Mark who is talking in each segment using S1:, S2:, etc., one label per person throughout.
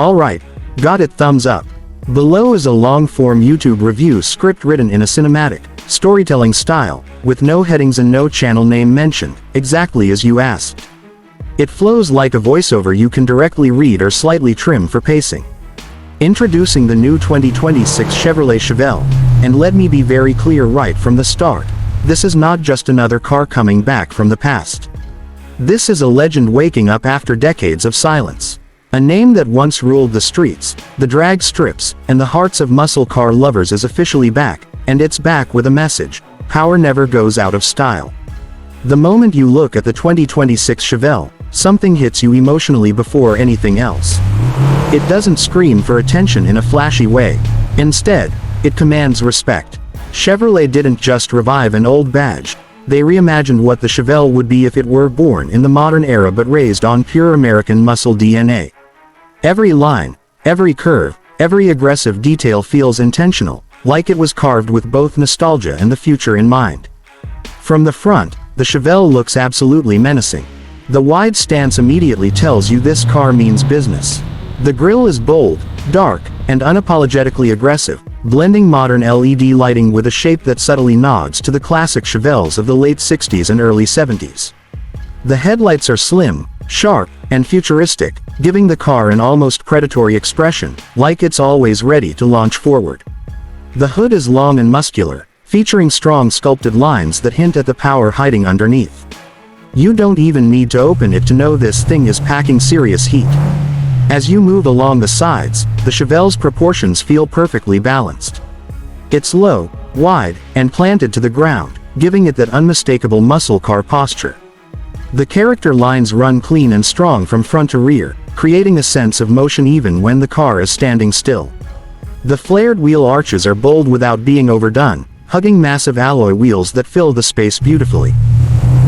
S1: Alright, got it, thumbs up. Below is a long-form YouTube review script written in a cinematic, storytelling style, with no headings and no channel name mentioned, exactly as you asked. It flows like a voiceover you can directly read or slightly trim for pacing. Introducing the new 2026 Chevrolet Chevelle, and let me be very clear right from the start, this is not just another car coming back from the past. This is a legend waking up after decades of silence. A name that once ruled the streets, the drag strips, and the hearts of muscle car lovers is officially back, and it's back with a message: power never goes out of style. The moment you look at the 2026 Chevelle, something hits you emotionally before anything else. It doesn't scream for attention in a flashy way. Instead, it commands respect. Chevrolet didn't just revive an old badge, they reimagined what the Chevelle would be if it were born in the modern era but raised on pure American muscle DNA. Every line, every curve, every aggressive detail feels intentional, like it was carved with both nostalgia and the future in mind. From the front, the Chevelle looks absolutely menacing. The wide stance immediately tells you this car means business. The grille is bold, dark, and unapologetically aggressive, blending modern LED lighting with a shape that subtly nods to the classic Chevelles of the late 60s and early 70s. The headlights are slim, sharp, and futuristic, giving the car an almost predatory expression, like it's always ready to launch forward. The hood is long and muscular, featuring strong sculpted lines that hint at the power hiding underneath. You don't even need to open it to know this thing is packing serious heat. As you move along the sides, the Chevelle's proportions feel perfectly balanced. It's low, wide, and planted to the ground, giving it that unmistakable muscle car posture. The character lines run clean and strong from front to rear, creating a sense of motion even when the car is standing still. The flared wheel arches are bold without being overdone, hugging massive alloy wheels that fill the space beautifully.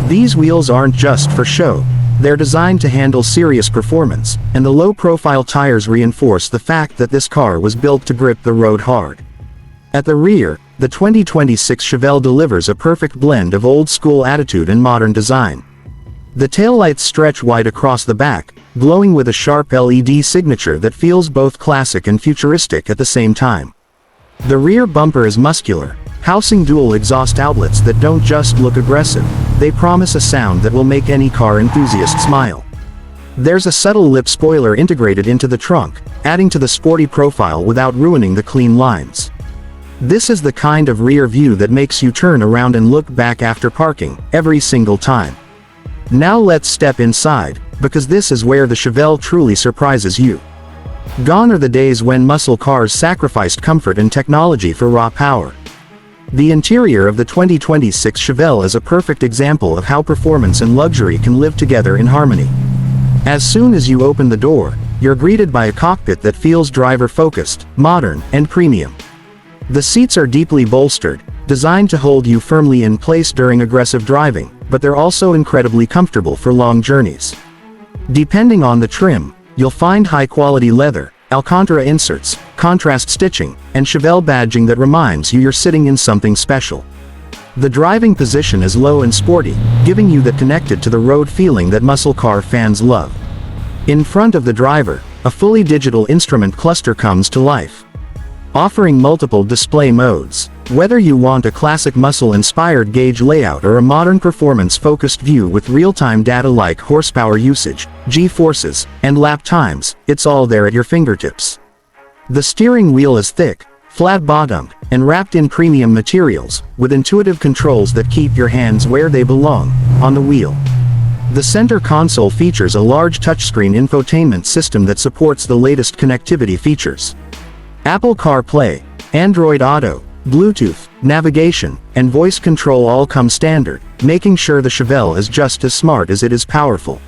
S1: These wheels aren't just for show, they're designed to handle serious performance, and the low-profile tires reinforce the fact that this car was built to grip the road hard. At the rear, the 2026 Chevelle delivers a perfect blend of old-school attitude and modern design. The taillights stretch wide across the back, glowing with a sharp LED signature that feels both classic and futuristic at the same time. The rear bumper is muscular, housing dual exhaust outlets that don't just look aggressive, they promise a sound that will make any car enthusiast smile. There's a subtle lip spoiler integrated into the trunk, adding to the sporty profile without ruining the clean lines. This is the kind of rear view that makes you turn around and look back after parking, every single time. Now let's step inside, because this is where the Chevelle truly surprises you. Gone are the days when muscle cars sacrificed comfort and technology for raw power. The interior of the 2026 Chevelle is a perfect example of how performance and luxury can live together in harmony. As soon as you open the door, you're greeted by a cockpit that feels driver-focused, modern, and premium. The seats are deeply bolstered, designed to hold you firmly in place during aggressive driving, but they're also incredibly comfortable for long journeys. Depending on the trim, you'll find high-quality leather, Alcantara inserts, contrast stitching, and Chevelle badging that reminds you you're sitting in something special. The driving position is low and sporty, giving you that connected-to-the-road feeling that muscle car fans love. In front of the driver, a fully digital instrument cluster comes to life, offering multiple display modes. Whether you want a classic muscle-inspired gauge layout or a modern performance-focused view with real-time data like horsepower usage, G-forces, and lap times, it's all there at your fingertips. The steering wheel is thick, flat-bottomed, and wrapped in premium materials, with intuitive controls that keep your hands where they belong, on the wheel. The center console features a large touchscreen infotainment system that supports the latest connectivity features. Apple CarPlay, Android Auto, Bluetooth, navigation, and voice control all come standard, making sure the Chevelle is just as smart as it is powerful.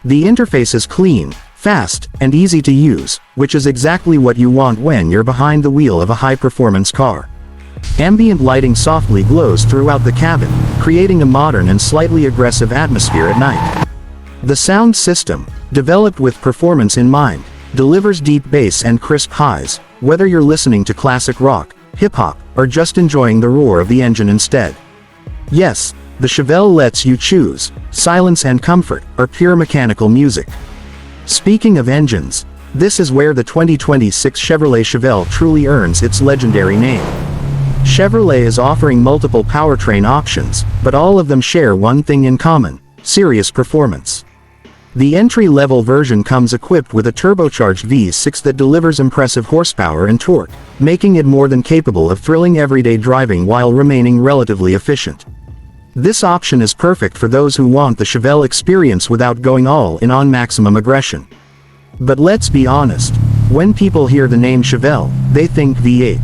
S1: The interface is clean, fast, and easy to use, which is exactly what you want when you're behind the wheel of a high-performance car. Ambient lighting softly glows throughout the cabin, creating a modern and slightly aggressive atmosphere at night. The sound system, developed with performance in mind, delivers deep bass and crisp highs, whether you're listening to classic rock, hip-hop, or just enjoying the roar of the engine instead. Yes, the Chevelle lets you choose, silence and comfort, or pure mechanical music. Speaking of engines, This is where the 2026 Chevrolet Chevelle truly earns its legendary name. Chevrolet is offering multiple powertrain options, but all of them share one thing in common: serious performance. The entry-level version comes equipped with a turbocharged V6 that delivers impressive horsepower and torque, making it more than capable of thrilling everyday driving while remaining relatively efficient. This option is perfect for those who want the Chevelle experience without going all in on maximum aggression. But let's be honest, when people hear the name Chevelle, they think V8.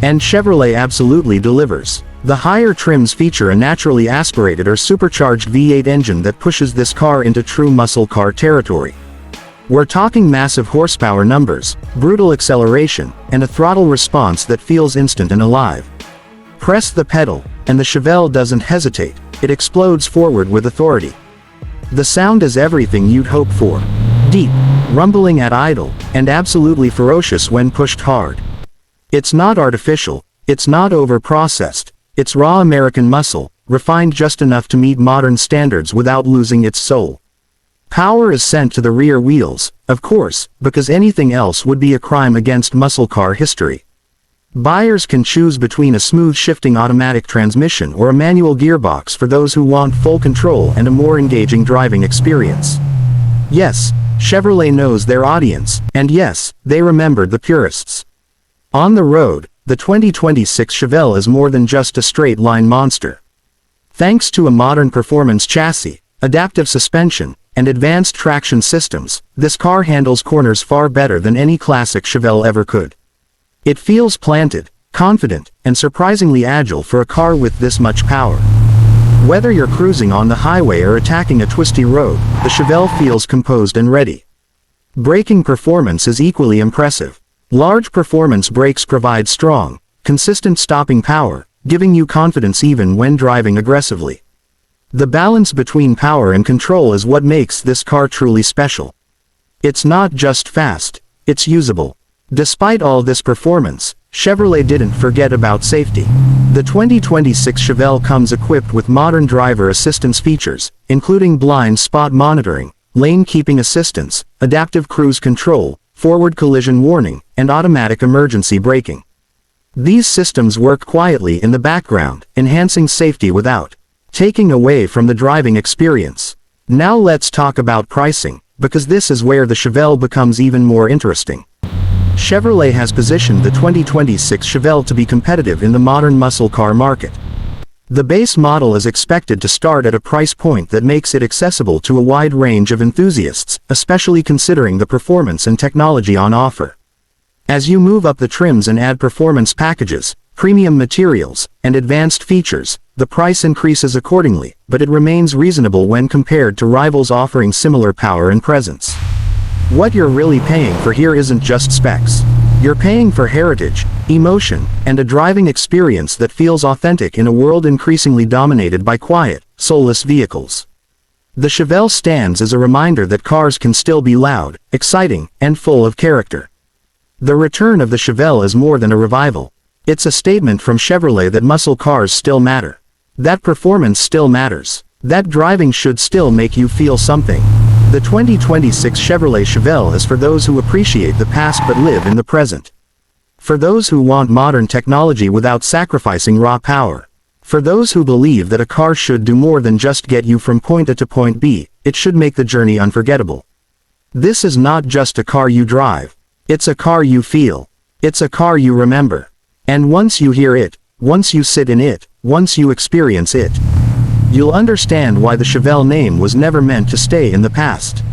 S1: And Chevrolet absolutely delivers. The higher trims feature a naturally aspirated or supercharged V8 engine that pushes this car into true muscle car territory. We're talking massive horsepower numbers, brutal acceleration, and a throttle response that feels instant and alive. Press the pedal, and the Chevelle doesn't hesitate, it explodes forward with authority. The sound is everything you'd hope for. Deep, rumbling at idle, and absolutely ferocious when pushed hard. It's not artificial, it's not over-processed, it's raw American muscle, refined just enough to meet modern standards without losing its soul. Power is sent to the rear wheels, of course, because anything else would be a crime against muscle car history. Buyers can choose between a smooth shifting automatic transmission or a manual gearbox for those who want full control and a more engaging driving experience. Yes, Chevrolet knows their audience, and yes, they remembered the purists. On the road, the 2026 Chevelle is more than just a straight-line monster. Thanks to a modern performance chassis, adaptive suspension, and advanced traction systems, this car handles corners far better than any classic Chevelle ever could. It feels planted, confident, and surprisingly agile for a car with this much power. Whether you're cruising on the highway or attacking a twisty road, the Chevelle feels composed and ready. Braking performance is equally impressive. Large performance brakes provide strong, consistent stopping power, giving you confidence even when driving aggressively. The balance between power and control is what makes this car truly special. It's not just fast, it's usable. Despite all this performance, Chevrolet didn't forget about safety. The 2026 Chevelle comes equipped with modern driver assistance features, including blind spot monitoring, lane keeping assistance, adaptive cruise control, forward collision warning, and automatic emergency braking. These systems work quietly in the background, enhancing safety without taking away from the driving experience. Now let's talk about pricing, because this is where the Chevelle becomes even more interesting. Chevrolet has positioned the 2026 Chevelle to be competitive in the modern muscle car market. The base model is expected to start at a price point that makes it accessible to a wide range of enthusiasts, especially considering the performance and technology on offer. As you move up the trims and add performance packages, premium materials, and advanced features, the price increases accordingly, but it remains reasonable when compared to rivals offering similar power and presence. What you're really paying for here isn't just specs. You're paying for heritage, emotion, and a driving experience that feels authentic in a world increasingly dominated by quiet, soulless vehicles. The Chevelle stands as a reminder that cars can still be loud, exciting, and full of character. The return of the Chevelle is more than a revival. It's a statement from Chevrolet that muscle cars still matter. That performance still matters. That driving should still make you feel something. The 2026 Chevrolet Chevelle is for those who appreciate the past but live in the present. For those who want modern technology without sacrificing raw power. For those who believe that a car should do more than just get you from point A to point B, it should make the journey unforgettable. This is not just a car you drive. It's a car you feel. It's a car you remember. And once you hear it, once you sit in it, once you experience it, you'll understand why the Chevelle name was never meant to stay in the past.